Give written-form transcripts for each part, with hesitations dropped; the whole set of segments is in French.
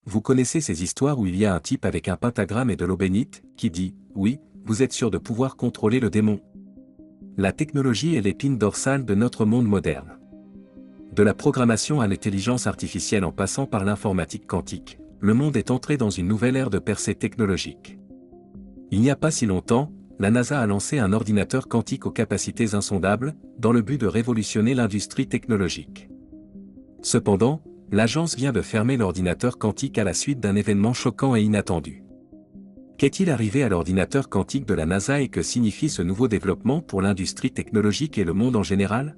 Vous connaissez ces histoires où il y a un type avec un pentagramme et de l'eau bénite, qui dit « Oui, vous êtes sûr de pouvoir contrôler le démon ». La technologie est l'épine dorsale de notre monde moderne. De la programmation à l'intelligence artificielle en passant par l'informatique quantique, le monde est entré dans une nouvelle ère de percée technologique. Il n'y a pas si longtemps, la NASA a lancé un ordinateur quantique aux capacités insondables, dans le but de révolutionner l'industrie technologique. Cependant, l'agence vient de fermer l'ordinateur quantique à la suite d'un événement choquant et inattendu. Qu'est-il arrivé à l'ordinateur quantique de la NASA et que signifie ce nouveau développement pour l'industrie technologique et le monde en général?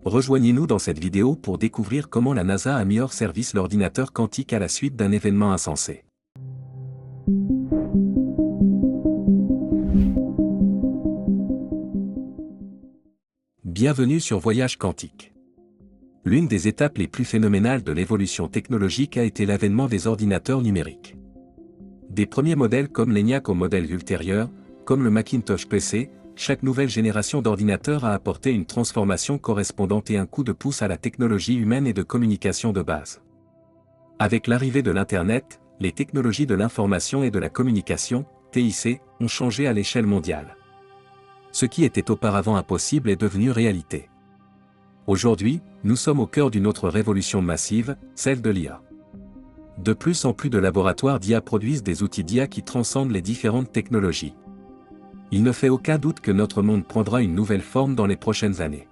Rejoignez-nous dans cette vidéo pour découvrir comment la NASA a mis hors service l'ordinateur quantique à la suite d'un événement insensé. Bienvenue sur Voyage Quantique. L'une des étapes les plus phénoménales de l'évolution technologique a été l'avènement des ordinateurs numériques. Des premiers modèles comme l'ENIAC aux modèles ultérieurs, comme le Macintosh PC, chaque nouvelle génération d'ordinateurs a apporté une transformation correspondante et un coup de pouce à la technologie humaine et de communication de base. Avec l'arrivée de l'Internet, les technologies de l'information et de la communication, TIC, ont changé à l'échelle mondiale. Ce qui était auparavant impossible est devenu réalité. Aujourd'hui, nous sommes au cœur d'une autre révolution massive, celle de l'IA. De plus en plus de laboratoires d'IA produisent des outils d'IA qui transcendent les différentes technologies. Il ne fait aucun doute que notre monde prendra une nouvelle forme dans les prochaines années.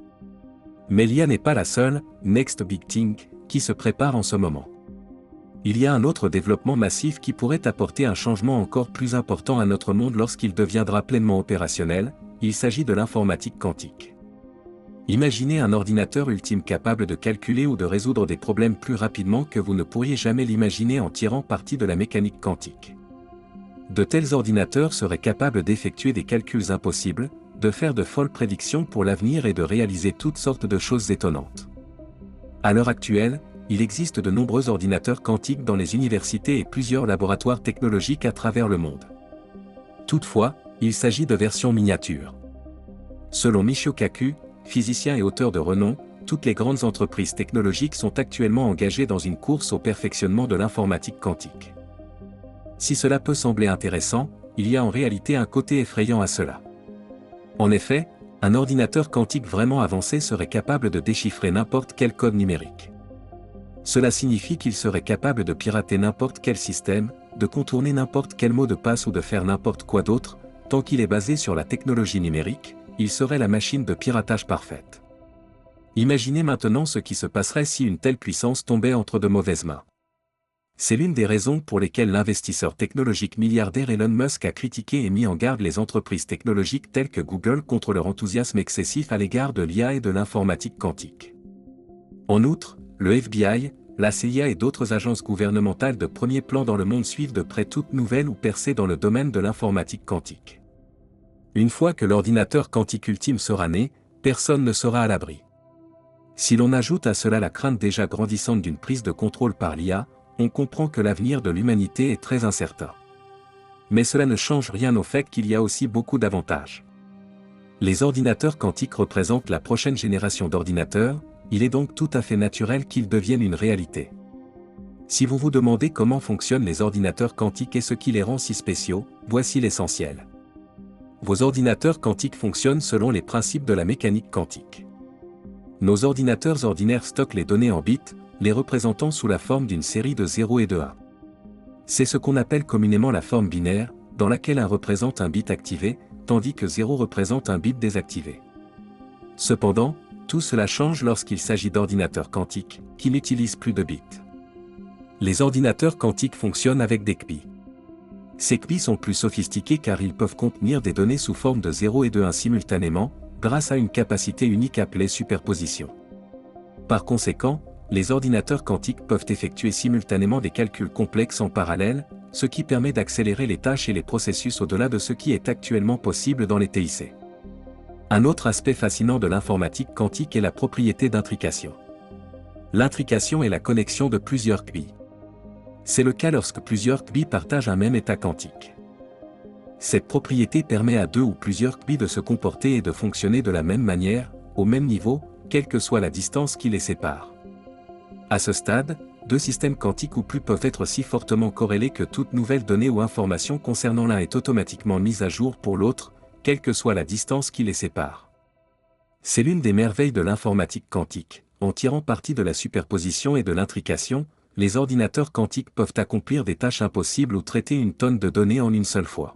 Mais l'IA n'est pas la seule, next big thing, qui se prépare en ce moment. Il y a un autre développement massif qui pourrait apporter un changement encore plus important à notre monde lorsqu'il deviendra pleinement opérationnel, il s'agit de l'informatique quantique. Imaginez un ordinateur ultime capable de calculer ou de résoudre des problèmes plus rapidement que vous ne pourriez jamais l'imaginer en tirant parti de la mécanique quantique. De tels ordinateurs seraient capables d'effectuer des calculs impossibles, de faire de folles prédictions pour l'avenir et de réaliser toutes sortes de choses étonnantes. À l'heure actuelle, il existe de nombreux ordinateurs quantiques dans les universités et plusieurs laboratoires technologiques à travers le monde. Toutefois, il s'agit de versions miniatures. Selon Michio Kaku, physicien et auteur de renom, toutes les grandes entreprises technologiques sont actuellement engagées dans une course au perfectionnement de l'informatique quantique. Si cela peut sembler intéressant, il y a en réalité un côté effrayant à cela. En effet, un ordinateur quantique vraiment avancé serait capable de déchiffrer n'importe quel code numérique. Cela signifie qu'il serait capable de pirater n'importe quel système, de contourner n'importe quel mot de passe ou de faire n'importe quoi d'autre, tant qu'il est basé sur la technologie numérique, il serait la machine de piratage parfaite. Imaginez maintenant ce qui se passerait si une telle puissance tombait entre de mauvaises mains. C'est l'une des raisons pour lesquelles l'investisseur technologique milliardaire Elon Musk a critiqué et mis en garde les entreprises technologiques telles que Google contre leur enthousiasme excessif à l'égard de l'IA et de l'informatique quantique. En outre, le FBI, la CIA et d'autres agences gouvernementales de premier plan dans le monde suivent de près toute nouvelle ou percée dans le domaine de l'informatique quantique. Une fois que l'ordinateur quantique ultime sera né, personne ne sera à l'abri. Si l'on ajoute à cela la crainte déjà grandissante d'une prise de contrôle par l'IA, on comprend que l'avenir de l'humanité est très incertain. Mais cela ne change rien au fait qu'il y a aussi beaucoup d'avantages. Les ordinateurs quantiques représentent la prochaine génération d'ordinateurs, il est donc tout à fait naturel qu'ils deviennent une réalité. Si vous vous demandez comment fonctionnent les ordinateurs quantiques et ce qui les rend si spéciaux, voici l'essentiel. Vos ordinateurs quantiques fonctionnent selon les principes de la mécanique quantique. Nos ordinateurs ordinaires stockent les données en bits, les représentant sous la forme d'une série de 0 et de 1. C'est ce qu'on appelle communément la forme binaire, dans laquelle 1 représente un bit activé, tandis que 0 représente un bit désactivé. Cependant, tout cela change lorsqu'il s'agit d'ordinateurs quantiques, qui n'utilisent plus de bits. Les ordinateurs quantiques fonctionnent avec des qubits. Ces qubits sont plus sophistiqués car ils peuvent contenir des données sous forme de 0 et de 1 simultanément, grâce à une capacité unique appelée superposition. Par conséquent, les ordinateurs quantiques peuvent effectuer simultanément des calculs complexes en parallèle, ce qui permet d'accélérer les tâches et les processus au-delà de ce qui est actuellement possible dans les TIC. Un autre aspect fascinant de l'informatique quantique est la propriété d'intrication. L'intrication est la connexion de plusieurs qubits. C'est le cas lorsque plusieurs qubits partagent un même état quantique. Cette propriété permet à 2 ou plusieurs qubits de se comporter et de fonctionner de la même manière, au même niveau, quelle que soit la distance qui les sépare. À ce stade, deux systèmes quantiques ou plus peuvent être si fortement corrélés que toute nouvelle donnée ou information concernant l'un est automatiquement mise à jour pour l'autre, quelle que soit la distance qui les sépare. C'est l'une des merveilles de l'informatique quantique. En tirant parti de la superposition et de l'intrication, les ordinateurs quantiques peuvent accomplir des tâches impossibles ou traiter une tonne de données en une seule fois.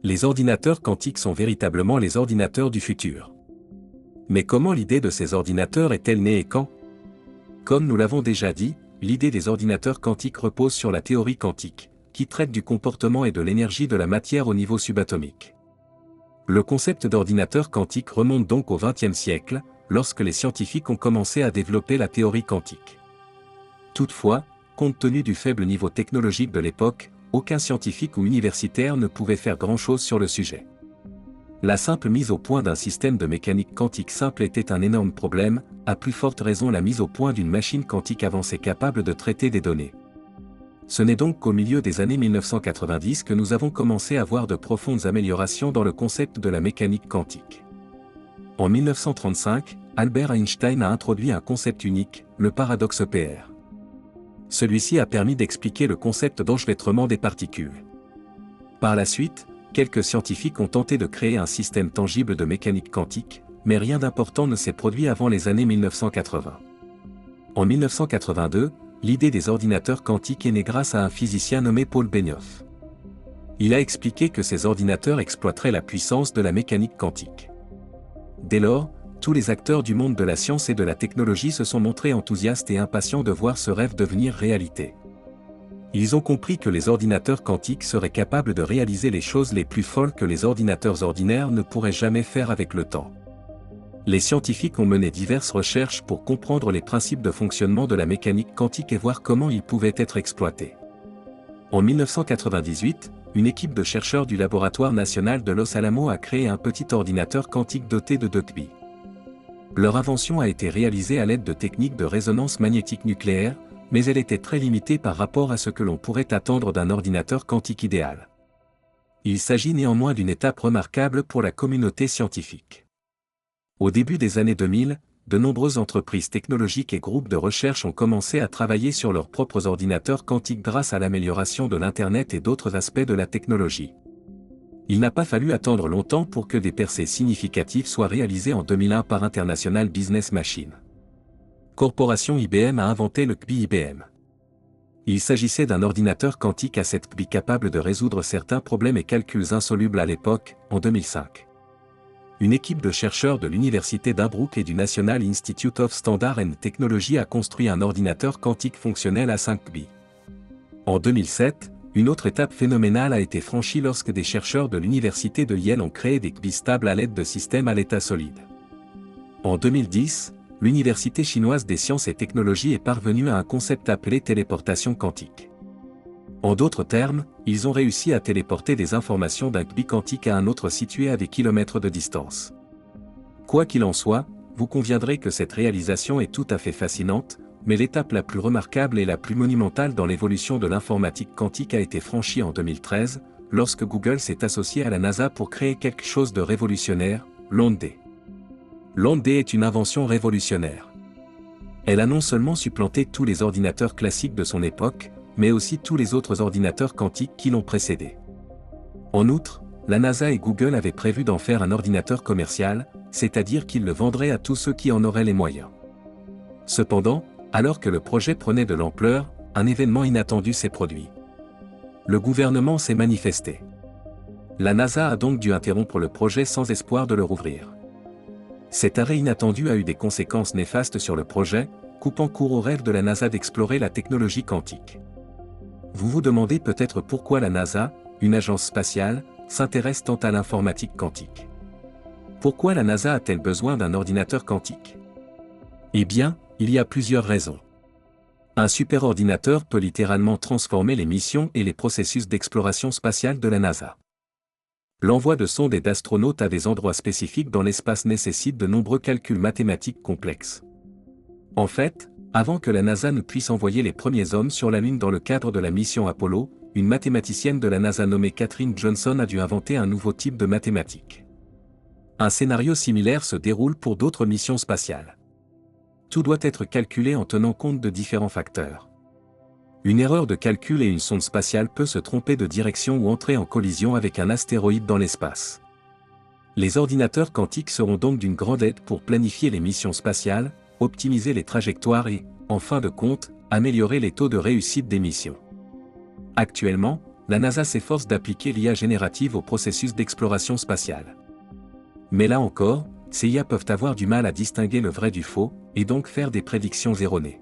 Les ordinateurs quantiques sont véritablement les ordinateurs du futur. Mais comment l'idée de ces ordinateurs est-elle née et quand? Comme nous l'avons déjà dit, l'idée des ordinateurs quantiques repose sur la théorie quantique, qui traite du comportement et de l'énergie de la matière au niveau subatomique. Le concept d'ordinateur quantique remonte donc au XXe siècle, lorsque les scientifiques ont commencé à développer la théorie quantique. Toutefois, compte tenu du faible niveau technologique de l'époque, aucun scientifique ou universitaire ne pouvait faire grand-chose sur le sujet. La simple mise au point d'un système de mécanique quantique simple était un énorme problème, à plus forte raison la mise au point d'une machine quantique avancée capable de traiter des données. Ce n'est donc qu'au milieu des années 1990 que nous avons commencé à voir de profondes améliorations dans le concept de la mécanique quantique. En 1935, Albert Einstein a introduit un concept unique, le paradoxe EPR. Celui-ci a permis d'expliquer le concept d'enchevêtrement des particules. Par la suite, quelques scientifiques ont tenté de créer un système tangible de mécanique quantique, mais rien d'important ne s'est produit avant les années 1980. En 1982, l'idée des ordinateurs quantiques est née grâce à un physicien nommé Paul Benioff. Il a expliqué que ces ordinateurs exploiteraient la puissance de la mécanique quantique. Dès lors, tous les acteurs du monde de la science et de la technologie se sont montrés enthousiastes et impatients de voir ce rêve devenir réalité. Ils ont compris que les ordinateurs quantiques seraient capables de réaliser les choses les plus folles que les ordinateurs ordinaires ne pourraient jamais faire avec le temps. Les scientifiques ont mené diverses recherches pour comprendre les principes de fonctionnement de la mécanique quantique et voir comment ils pouvaient être exploités. En 1998, une équipe de chercheurs du laboratoire national de Los Alamos a créé un petit ordinateur quantique doté de 2 qubits. Leur invention a été réalisée à l'aide de techniques de résonance magnétique nucléaire, mais elle était très limitée par rapport à ce que l'on pourrait attendre d'un ordinateur quantique idéal. Il s'agit néanmoins d'une étape remarquable pour la communauté scientifique. Au début des années 2000, de nombreuses entreprises technologiques et groupes de recherche ont commencé à travailler sur leurs propres ordinateurs quantiques grâce à l'amélioration de l'Internet et d'autres aspects de la technologie. Il n'a pas fallu attendre longtemps pour que des percées significatives soient réalisées en 2001 par International Business Machine. Corporation IBM a inventé le qubit IBM. Il s'agissait d'un ordinateur quantique à 7 qubits capable de résoudre certains problèmes et calculs insolubles à l'époque, en 2005. Une équipe de chercheurs de l'Université d'Innsbruck et du National Institute of Standard and Technology a construit un ordinateur quantique fonctionnel à 5 qubits. En 2007, une autre étape phénoménale a été franchie lorsque des chercheurs de l'Université de Yale ont créé des qubits stables à l'aide de systèmes à l'état solide. En 2010, l'Université chinoise des sciences et technologies est parvenue à un concept appelé téléportation quantique. En d'autres termes, ils ont réussi à téléporter des informations d'un qubit quantique à un autre situé à des kilomètres de distance. Quoi qu'il en soit, vous conviendrez que cette réalisation est tout à fait fascinante, mais l'étape la plus remarquable et la plus monumentale dans l'évolution de l'informatique quantique a été franchie en 2013, lorsque Google s'est associé à la NASA pour créer quelque chose de révolutionnaire, l'onde. L'onde est une invention révolutionnaire. Elle a non seulement supplanté tous les ordinateurs classiques de son époque, mais aussi tous les autres ordinateurs quantiques qui l'ont précédé. En outre, la NASA et Google avaient prévu d'en faire un ordinateur commercial, c'est-à-dire qu'ils le vendraient à tous ceux qui en auraient les moyens. Cependant, alors que le projet prenait de l'ampleur, un événement inattendu s'est produit. Le gouvernement s'est manifesté. La NASA a donc dû interrompre le projet sans espoir de le rouvrir. Cet arrêt inattendu a eu des conséquences néfastes sur le projet, coupant court au rêve de la NASA d'explorer la technologie quantique. Vous vous demandez peut-être pourquoi la NASA, une agence spatiale, s'intéresse tant à l'informatique quantique. Pourquoi la NASA a-t-elle besoin d'un ordinateur quantique? Eh bien, il y a plusieurs raisons. Un superordinateur peut littéralement transformer les missions et les processus d'exploration spatiale de la NASA. L'envoi de sondes et d'astronautes à des endroits spécifiques dans l'espace nécessite de nombreux calculs mathématiques complexes. En fait, avant que la NASA ne puisse envoyer les premiers hommes sur la Lune dans le cadre de la mission Apollo, une mathématicienne de la NASA nommée Katherine Johnson a dû inventer un nouveau type de mathématiques. Un scénario similaire se déroule pour d'autres missions spatiales. Tout doit être calculé en tenant compte de différents facteurs. Une erreur de calcul et une sonde spatiale peut se tromper de direction ou entrer en collision avec un astéroïde dans l'espace. Les ordinateurs quantiques seront donc d'une grande aide pour planifier les missions spatiales, optimiser les trajectoires et, en fin de compte, améliorer les taux de réussite des missions. Actuellement, la NASA s'efforce d'appliquer l'IA générative au processus d'exploration spatiale. Mais là encore, ces IA peuvent avoir du mal à distinguer le vrai du faux, et donc faire des prédictions erronées.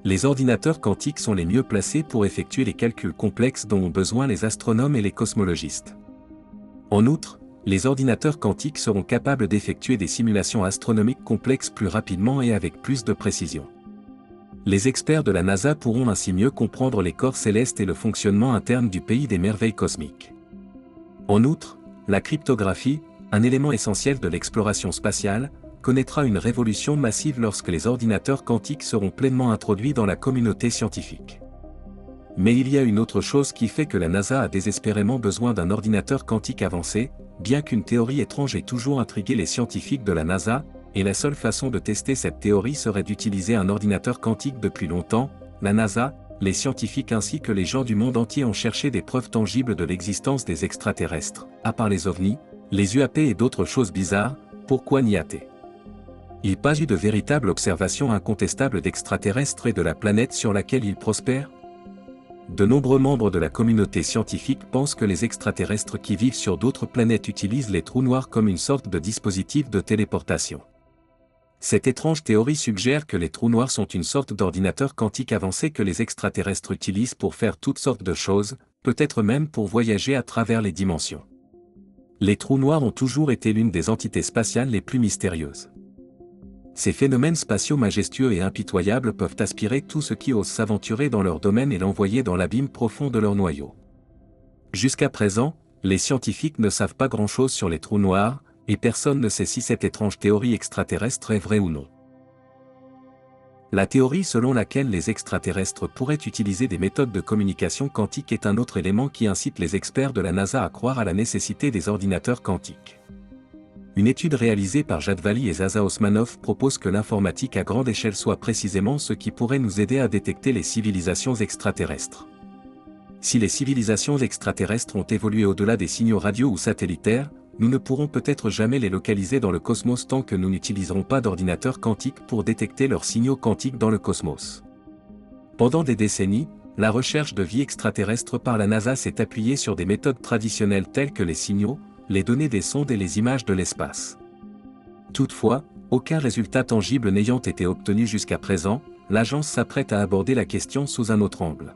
Les ordinateurs quantiques sont les mieux placés pour effectuer les calculs complexes dont ont besoin les astronomes et les cosmologistes. En outre, les ordinateurs quantiques seront capables d'effectuer des simulations astronomiques complexes plus rapidement et avec plus de précision. Les experts de la NASA pourront ainsi mieux comprendre les corps célestes et le fonctionnement interne du pays des merveilles cosmiques. En outre, la cryptographie, un élément essentiel de l'exploration spatiale, connaîtra une révolution massive lorsque les ordinateurs quantiques seront pleinement introduits dans la communauté scientifique. Mais il y a une autre chose qui fait que la NASA a désespérément besoin d'un ordinateur quantique avancé, bien qu'une théorie étrange ait toujours intrigué les scientifiques de la NASA, et la seule façon de tester cette théorie serait d'utiliser un ordinateur quantique depuis longtemps. La NASA, les scientifiques ainsi que les gens du monde entier ont cherché des preuves tangibles de l'existence des extraterrestres, à part les ovnis, les UAP et d'autres choses bizarres. Pourquoi n'y a-t-il pas eu de véritable observation incontestable d'extraterrestres et de la planète sur laquelle ils prospèrent? De nombreux membres de la communauté scientifique pensent que les extraterrestres qui vivent sur d'autres planètes utilisent les trous noirs comme une sorte de dispositif de téléportation. Cette étrange théorie suggère que les trous noirs sont une sorte d'ordinateur quantique avancé que les extraterrestres utilisent pour faire toutes sortes de choses, peut-être même pour voyager à travers les dimensions. Les trous noirs ont toujours été l'une des entités spatiales les plus mystérieuses. Ces phénomènes spatiaux majestueux et impitoyables peuvent aspirer tout ce qui ose s'aventurer dans leur domaine et l'envoyer dans l'abîme profond de leur noyau. Jusqu'à présent, les scientifiques ne savent pas grand-chose sur les trous noirs, et personne ne sait si cette étrange théorie extraterrestre est vraie ou non. La théorie selon laquelle les extraterrestres pourraient utiliser des méthodes de communication quantique est un autre élément qui incite les experts de la NASA à croire à la nécessité des ordinateurs quantiques. Une étude réalisée par Jadvali et Zaza Osmanov propose que l'informatique à grande échelle soit précisément ce qui pourrait nous aider à détecter les civilisations extraterrestres. Si les civilisations extraterrestres ont évolué au-delà des signaux radio ou satellitaires, nous ne pourrons peut-être jamais les localiser dans le cosmos tant que nous n'utiliserons pas d'ordinateurs quantiques pour détecter leurs signaux quantiques dans le cosmos. Pendant des décennies, la recherche de vie extraterrestre par la NASA s'est appuyée sur des méthodes traditionnelles telles que les signaux, les données des sondes et les images de l'espace. Toutefois, aucun résultat tangible n'ayant été obtenu jusqu'à présent, l'agence s'apprête à aborder la question sous un autre angle.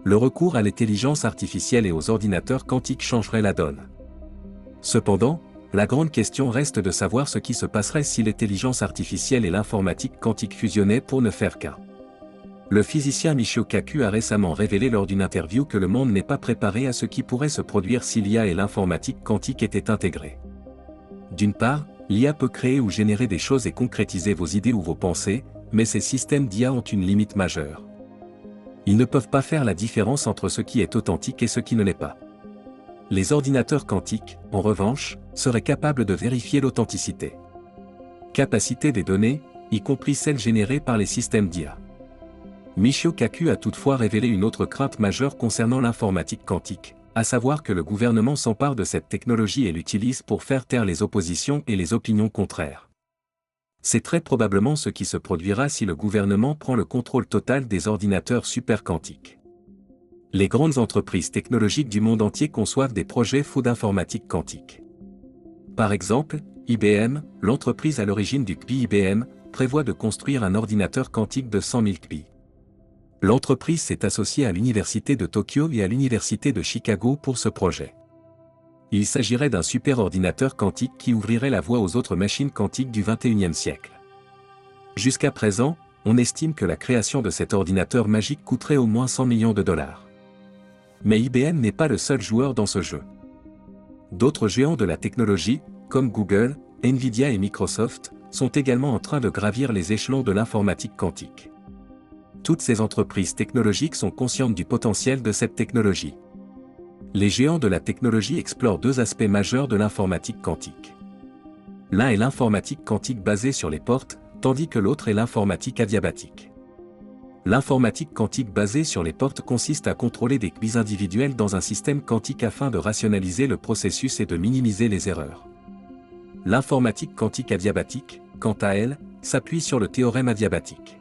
Le recours à l'intelligence artificielle et aux ordinateurs quantiques changerait la donne. Cependant, la grande question reste de savoir ce qui se passerait si l'intelligence artificielle et l'informatique quantique fusionnaient pour ne faire qu'un. Le physicien Michio Kaku a récemment révélé lors d'une interview que le monde n'est pas préparé à ce qui pourrait se produire si l'IA et l'informatique quantique étaient intégrées. D'une part, l'IA peut créer ou générer des choses et concrétiser vos idées ou vos pensées, mais ces systèmes d'IA ont une limite majeure. Ils ne peuvent pas faire la différence entre ce qui est authentique et ce qui ne l'est pas. Les ordinateurs quantiques, en revanche, seraient capables de vérifier l'authenticité. Capacité des données, y compris celles générées par les systèmes d'IA. Michio Kaku a toutefois révélé une autre crainte majeure concernant l'informatique quantique, à savoir que le gouvernement s'empare de cette technologie et l'utilise pour faire taire les oppositions et les opinions contraires. C'est très probablement ce qui se produira si le gouvernement prend le contrôle total des ordinateurs superquantiques. Les grandes entreprises technologiques du monde entier conçoivent des projets fous d'informatique quantique. Par exemple, IBM, l'entreprise à l'origine du QPI IBM, prévoit de construire un ordinateur quantique de 100 000 QPI. L'entreprise s'est associée à l'Université de Tokyo et à l'Université de Chicago pour ce projet. Il s'agirait d'un superordinateur quantique qui ouvrirait la voie aux autres machines quantiques du XXIe siècle. Jusqu'à présent, on estime que la création de cet ordinateur magique coûterait au moins 100 millions de dollars. Mais IBM n'est pas le seul joueur dans ce jeu. D'autres géants de la technologie, comme Google, Nvidia et Microsoft, sont également en train de gravir les échelons de l'informatique quantique. Toutes ces entreprises technologiques sont conscientes du potentiel de cette technologie. Les géants de la technologie explorent deux aspects majeurs de l'informatique quantique. L'un est l'informatique quantique basée sur les portes, tandis que l'autre est l'informatique adiabatique. L'informatique quantique basée sur les portes consiste à contrôler des qubits individuels dans un système quantique afin de rationaliser le processus et de minimiser les erreurs. L'informatique quantique adiabatique, quant à elle, s'appuie sur le théorème adiabatique.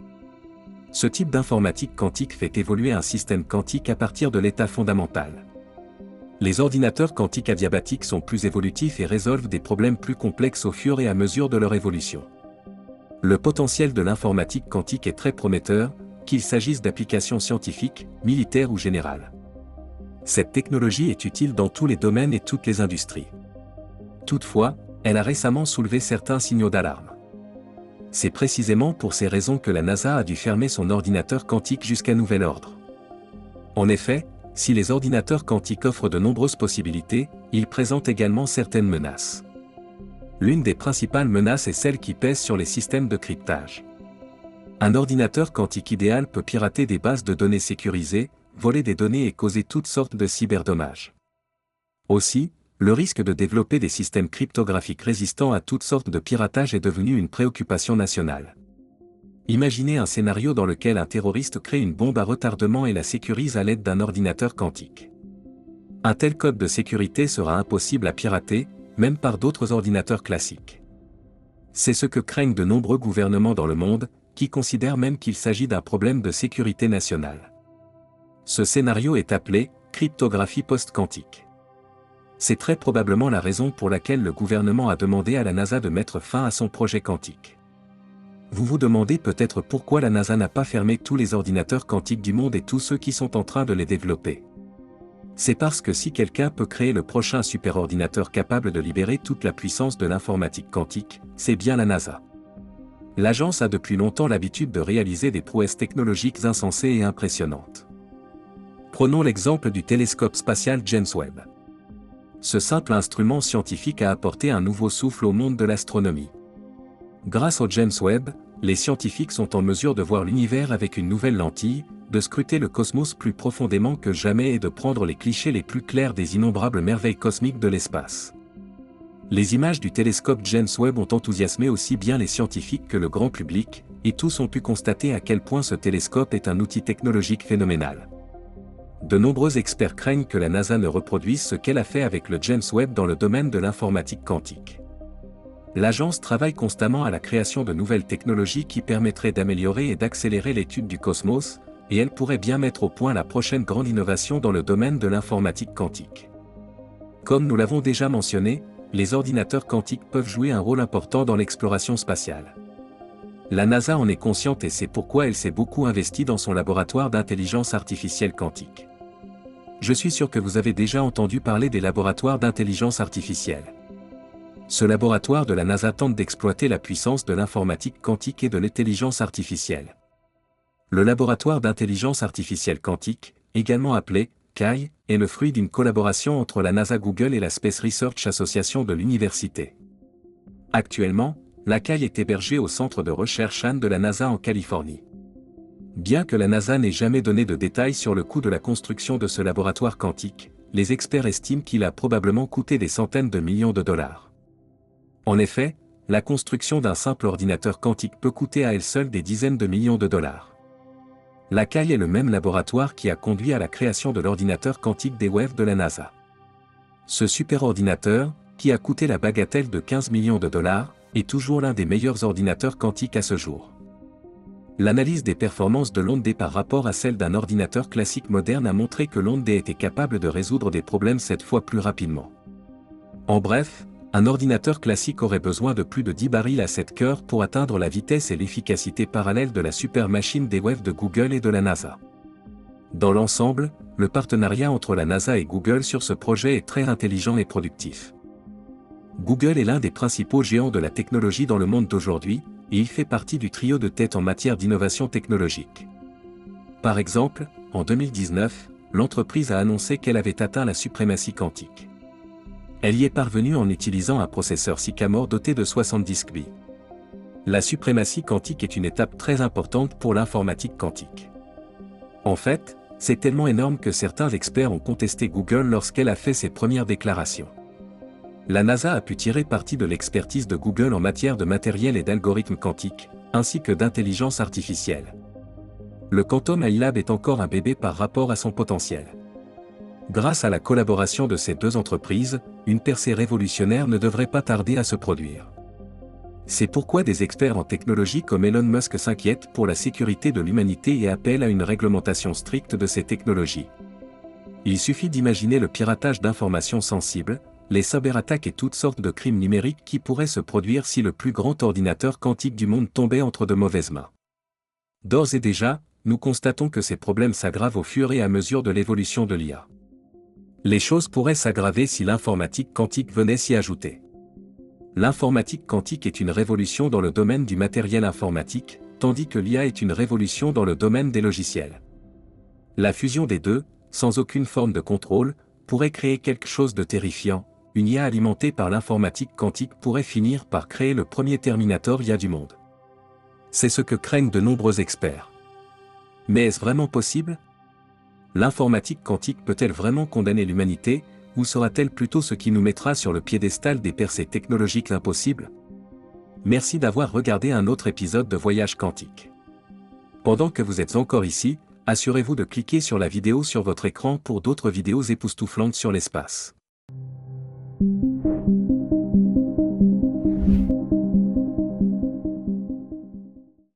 Ce type d'informatique quantique fait évoluer un système quantique à partir de l'état fondamental. Les ordinateurs quantiques adiabatiques sont plus évolutifs et résolvent des problèmes plus complexes au fur et à mesure de leur évolution. Le potentiel de l'informatique quantique est très prometteur, qu'il s'agisse d'applications scientifiques, militaires ou générales. Cette technologie est utile dans tous les domaines et toutes les industries. Toutefois, elle a récemment soulevé certains signaux d'alarme. C'est précisément pour ces raisons que la NASA a dû fermer son ordinateur quantique jusqu'à nouvel ordre. En effet, si les ordinateurs quantiques offrent de nombreuses possibilités, ils présentent également certaines menaces. L'une des principales menaces est celle qui pèse sur les systèmes de cryptage. Un ordinateur quantique idéal peut pirater des bases de données sécurisées, voler des données et causer toutes sortes de cyberdommages. Aussi, le risque de développer des systèmes cryptographiques résistants à toutes sortes de piratage est devenu une préoccupation nationale. Imaginez un scénario dans lequel un terroriste crée une bombe à retardement et la sécurise à l'aide d'un ordinateur quantique. Un tel code de sécurité sera impossible à pirater, même par d'autres ordinateurs classiques. C'est ce que craignent de nombreux gouvernements dans le monde, qui considèrent même qu'il s'agit d'un problème de sécurité nationale. Ce scénario est appelé « cryptographie post-quantique ». C'est très probablement la raison pour laquelle le gouvernement a demandé à la NASA de mettre fin à son projet quantique. Vous vous demandez peut-être pourquoi la NASA n'a pas fermé tous les ordinateurs quantiques du monde et tous ceux qui sont en train de les développer. C'est parce que si quelqu'un peut créer le prochain superordinateur capable de libérer toute la puissance de l'informatique quantique, c'est bien la NASA. L'agence a depuis longtemps l'habitude de réaliser des prouesses technologiques insensées et impressionnantes. Prenons l'exemple du télescope spatial James Webb. Ce simple instrument scientifique a apporté un nouveau souffle au monde de l'astronomie. Grâce au James Webb, les scientifiques sont en mesure de voir l'univers avec une nouvelle lentille, de scruter le cosmos plus profondément que jamais et de prendre les clichés les plus clairs des innombrables merveilles cosmiques de l'espace. Les images du télescope James Webb ont enthousiasmé aussi bien les scientifiques que le grand public, et tous ont pu constater à quel point ce télescope est un outil technologique phénoménal. De nombreux experts craignent que la NASA ne reproduise ce qu'elle a fait avec le James Webb dans le domaine de l'informatique quantique. L'agence travaille constamment à la création de nouvelles technologies qui permettraient d'améliorer et d'accélérer l'étude du cosmos, et elle pourrait bien mettre au point la prochaine grande innovation dans le domaine de l'informatique quantique. Comme nous l'avons déjà mentionné, les ordinateurs quantiques peuvent jouer un rôle important dans l'exploration spatiale. La NASA en est consciente et c'est pourquoi elle s'est beaucoup investie dans son laboratoire d'intelligence artificielle quantique. Je suis sûr que vous avez déjà entendu parler des laboratoires d'intelligence artificielle. Ce laboratoire de la NASA tente d'exploiter la puissance de l'informatique quantique et de l'intelligence artificielle. Le laboratoire d'intelligence artificielle quantique, également appelé CAI, est le fruit d'une collaboration entre la NASA Google et la Space Research Association de l'université. Actuellement, la CAI est hébergée au centre de recherche Anne de la NASA en Californie. Bien que la NASA n'ait jamais donné de détails sur le coût de la construction de ce laboratoire quantique, les experts estiment qu'il a probablement coûté des centaines de millions de dollars. En effet, la construction d'un simple ordinateur quantique peut coûter à elle seule des dizaines de millions de dollars. La CAI est le même laboratoire qui a conduit à la création de l'ordinateur quantique D-Wave de la NASA. Ce superordinateur, qui a coûté la bagatelle de 15 millions de dollars, est toujours l'un des meilleurs ordinateurs quantiques à ce jour. L'analyse des performances de l'onde D par rapport à celle d'un ordinateur classique moderne a montré que l'onde D était capable de résoudre des problèmes 7 fois plus rapidement. En bref, un ordinateur classique aurait besoin de plus de 10 barils à 7 cœurs pour atteindre la vitesse et l'efficacité parallèle de la supermachine D-Wave de Google et de la NASA. Dans l'ensemble, le partenariat entre la NASA et Google sur ce projet est très intelligent et productif. Google est l'un des principaux géants de la technologie dans le monde d'aujourd'hui, et il fait partie du trio de tête en matière d'innovation technologique. Par exemple, en 2019, l'entreprise a annoncé qu'elle avait atteint la suprématie quantique. Elle y est parvenue en utilisant un processeur Sycamore doté de 70 qubits. La suprématie quantique est une étape très importante pour l'informatique quantique. En fait, c'est tellement énorme que certains experts ont contesté Google lorsqu'elle a fait ses premières déclarations. La NASA a pu tirer parti de l'expertise de Google en matière de matériel et d'algorithmes quantiques, ainsi que d'intelligence artificielle. Le Quantum AI Lab est encore un bébé par rapport à son potentiel. Grâce à la collaboration de ces deux entreprises, une percée révolutionnaire ne devrait pas tarder à se produire. C'est pourquoi des experts en technologie comme Elon Musk s'inquiètent pour la sécurité de l'humanité et appellent à une réglementation stricte de ces technologies. Il suffit d'imaginer le piratage d'informations sensibles, les cyberattaques et toutes sortes de crimes numériques qui pourraient se produire si le plus grand ordinateur quantique du monde tombait entre de mauvaises mains. D'ores et déjà, nous constatons que ces problèmes s'aggravent au fur et à mesure de l'évolution de l'IA. Les choses pourraient s'aggraver si l'informatique quantique venait s'y ajouter. L'informatique quantique est une révolution dans le domaine du matériel informatique, tandis que l'IA est une révolution dans le domaine des logiciels. La fusion des deux, sans aucune forme de contrôle, pourrait créer quelque chose de terrifiant. Une IA alimentée par l'informatique quantique pourrait finir par créer le premier Terminator IA du monde. C'est ce que craignent de nombreux experts. Mais est-ce vraiment possible? L'informatique quantique peut-elle vraiment condamner l'humanité, ou sera-t-elle plutôt ce qui nous mettra sur le piédestal des percées technologiques impossibles? Merci d'avoir regardé un autre épisode de Voyage Quantique. Pendant que vous êtes encore ici, assurez-vous de cliquer sur la vidéo sur votre écran pour d'autres vidéos époustouflantes sur l'espace.